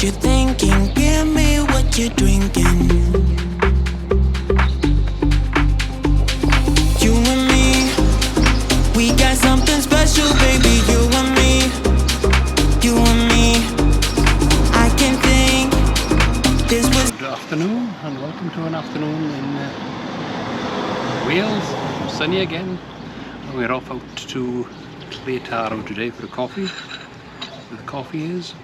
you're thinking, give me what you're drinking. You and me, we got something special, baby. You and me, you and me. I can think this was. Good afternoon and welcome to an afternoon in Wales. Sunny again. We're off out to Taro today for a coffee. Where the coffee is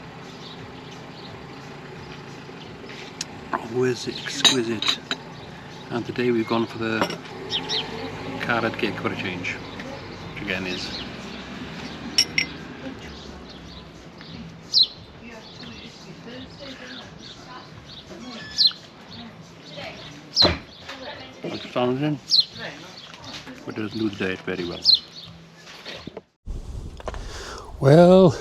always exquisite, and today we've gone for the carrot cake for a change, which again is astonishing, but doesn't do the diet very well. Well,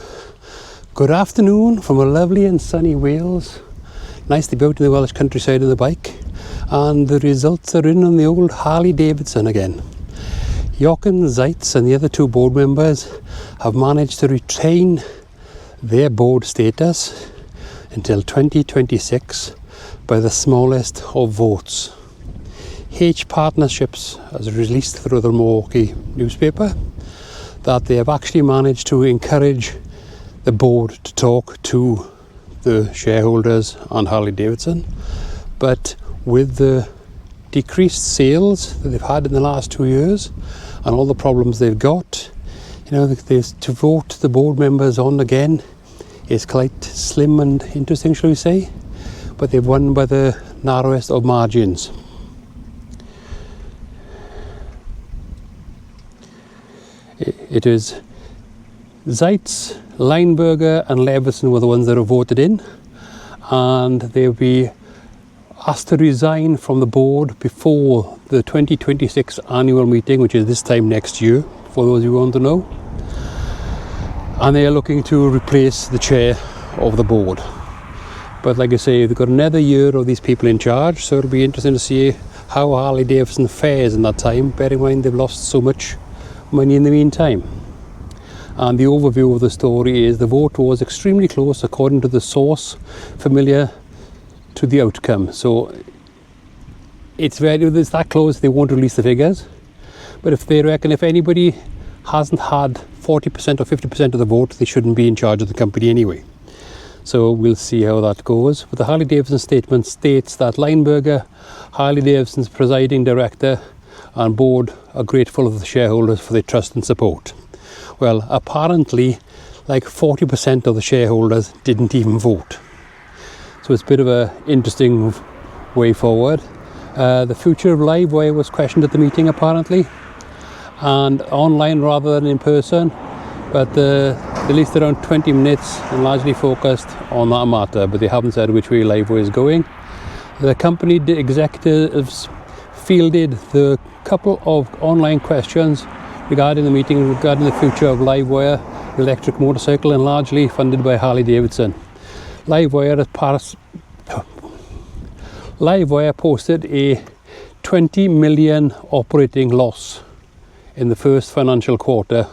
good afternoon from a lovely and sunny Wales. Nice to be out in the Welsh countryside on the bike, and the results are in on the old Harley Davidson again. Jochen Zeitz and the other two board members have managed to retain their board status until 2026 by the smallest of votes. H Partnerships has released through the Milwaukee newspaper that they have actually managed to encourage the board to talk to the shareholders on Harley Davidson, but with the decreased sales that they've had in the last 2 years and all the problems they've got, to vote the board members on again is quite slim and interesting, shall we say, but they've won by the narrowest of margins. It is Zeitz, Lineberger and Leveson were the ones that were voted in, and they'll be asked to resign from the board before the 2026 annual meeting, which is this time next year, for those who want to know. And they are looking to replace the chair of the board. But like I say, they've got another year of these people in charge, so it'll be interesting to see how Harley Davidson fares in that time, bear in mind they've lost so much money in the meantime. And the overview of the story is the vote was extremely close according to the source familiar to the outcome. So it's that close they won't release the figures. But if they reckon if anybody hasn't had 40% or 50% of the vote, they shouldn't be in charge of the company anyway. So we'll see how that goes. But the Harley Davidson statement states that Lineberger, Harley Davidson's presiding director and board, are grateful of the shareholders for their trust and support. Well, apparently like 40% of the shareholders didn't even vote. So it's a bit of an interesting way forward. The future of Livewire was questioned at the meeting apparently, and online rather than in person, but they released around 20 minutes and largely focused on that matter, but they haven't said which way Livewire is going. The company executives fielded the couple of online questions regarding the meeting, regarding the future of Livewire, the electric motorcycle, and largely funded by Harley Davidson. Livewire posted a 20 million operating loss in the first financial quarter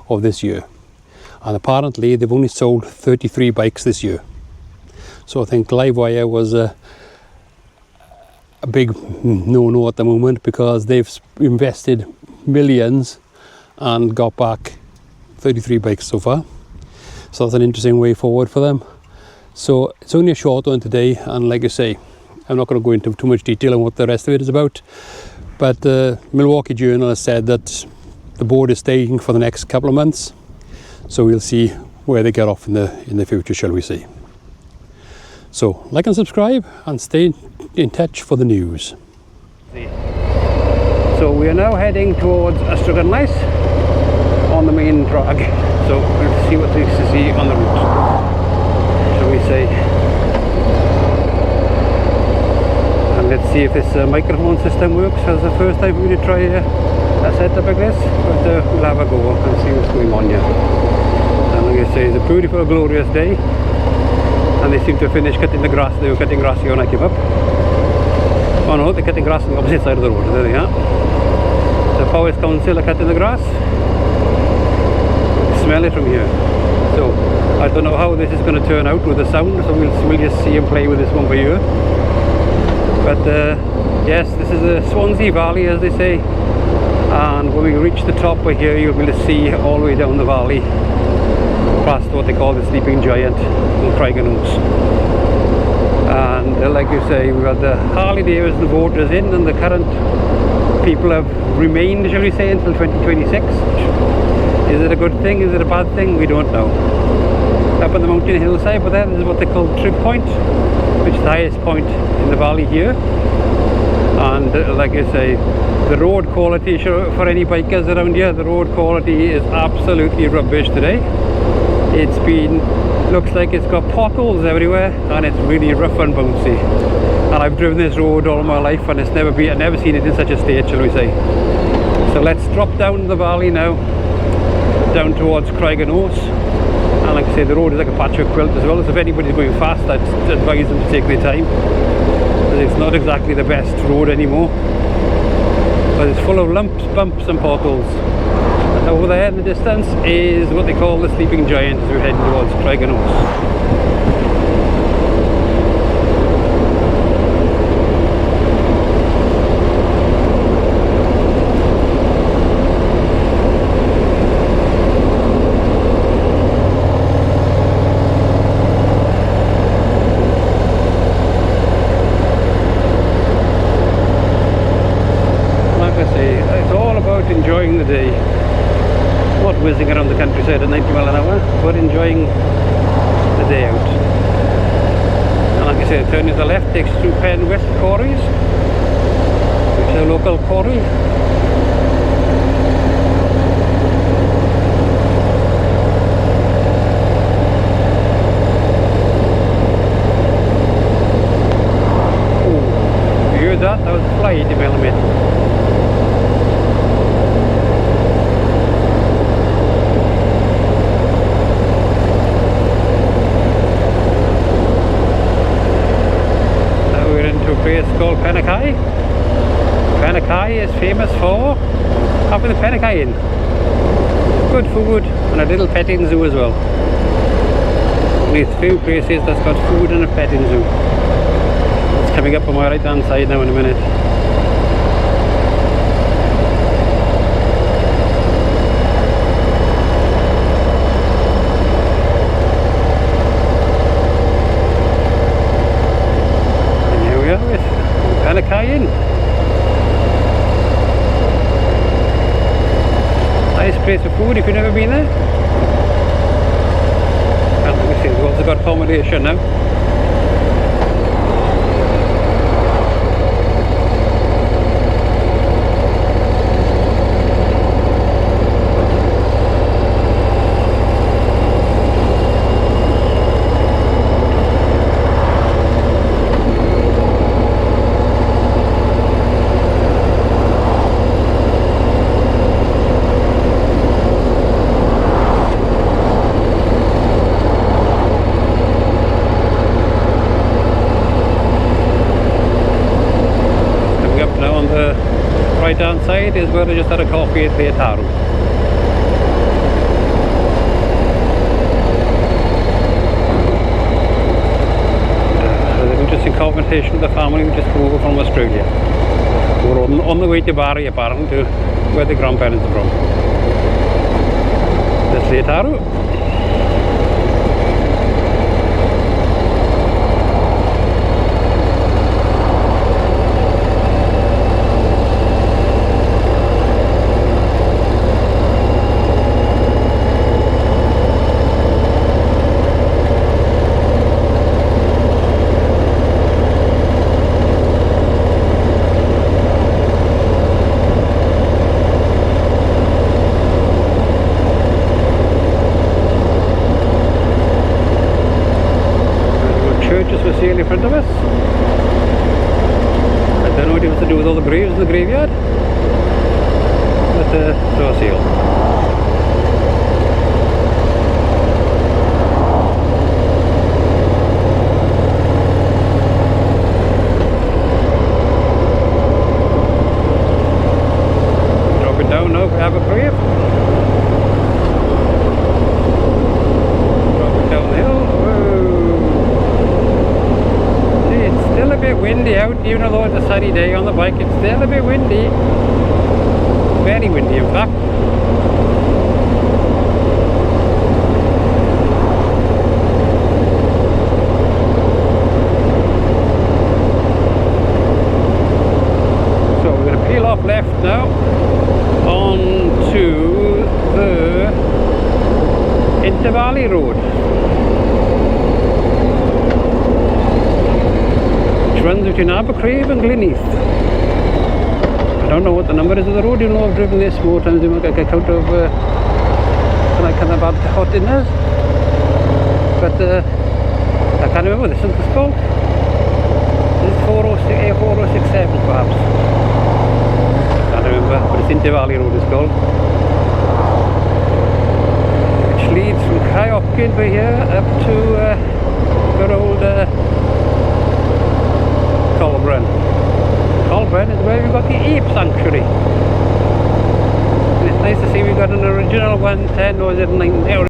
of this year, and apparently they've only sold 33 bikes this year. So I think Livewire was a big no-no at the moment, because they've invested millions and got back 33 bikes so far. So that's an interesting way forward for them. So it's only a short one today, and like I say, I'm not going to go into too much detail on what the rest of it is about, but the Milwaukee Journal has said that the board is staying for the next couple of months, so we'll see where they get off in the future, shall we say. So like and subscribe and stay in touch for the news. So we are now heading towards Ystrad on the main drag, so we'll see what there is to see on the route, shall we say. And let's see if this microphone system works. As the first time we try a setup like this, but we'll have a go and see what's going on here. And like I say, it's a beautiful, glorious day, and they seem to have finished cutting the grass. They were cutting grass here when I came up. Oh no, they're cutting grass on the opposite side of the road. There they are. The Forest Council are cutting the grass. Smell it from here. So I don't know how this is going to turn out with the sound, so we'll just see him play with this one for you. But yes, this is the Swansea Valley, as they say, and when we reach the top of here, you'll be able to see all the way down the valley past what they call the Sleeping Giant in Craigenose. And like you say, we've got the Harley Davidson voters in, and the current people have remained, shall we say, until 2026. Is it a good thing? Is it a bad thing? We don't know. Up on the mountain hillside, but that is what they call Trip Point, which is the highest point in the valley here. And like I say, the road quality, for any bikers around here, the road quality is absolutely rubbish today. It's been, looks like it's got potholes everywhere, and it's really rough and bouncy. And I've driven this road all my life, and I've never seen it in such a state, shall we say. So let's drop down the valley now, down towards Craigenose. And like I say, the road is like a patchwork quilt as well, so if anybody's going fast, I'd advise them to take their time, because it's not exactly the best road anymore, but it's full of lumps, bumps and potholes. And over there in the distance is what they call the Sleeping Giant as we're heading towards Craigenose. Enjoying the day, not whizzing around the countryside at 90 miles an hour, but enjoying the day out. And like I said, turning to the left takes through Penn West Quarries, which is a local quarry. Oh, you heard that? That was a fly hitting my helmet. Place called Pennakai. Pennakai is famous for having the Pennakai Inn. Good food and a little petting zoo as well. Only a few places that's got food and a petting zoo. It's coming up on my right hand side now in a minute. Pennakai Inn. Nice place for food if you've never been there. And let me see, we've also got accommodation now. Right hand side is where I just had a coffee at Leotaru. There's an interesting conversation with the family who just come over from Australia. We're on the way to Bari apparently, to where the grandparents are from. That's Leotaru. In front of us. I don't know what it was to do with all the graves in the graveyard, but so a seal. Dropping down now for have a grave. even though it's a sunny day on the bike, it's still a bit windy. Very windy, in fact. So we're going to peel off left now onto the Intervalley Road, which runs between Abercrave and Glenheath. I don't know what the number is of the road. You know, I've driven this more times than I can count of kind of bad hot dinners. But I can't remember what this is called. Is it 406, A4067 perhaps? Can't remember, but it's Intervalley Road it's called. Which leads from Craiocin by here up to good old Colburn. Colburn is where we've got the ape sanctuary. And it's nice to see we've got an original 110, or is it 9?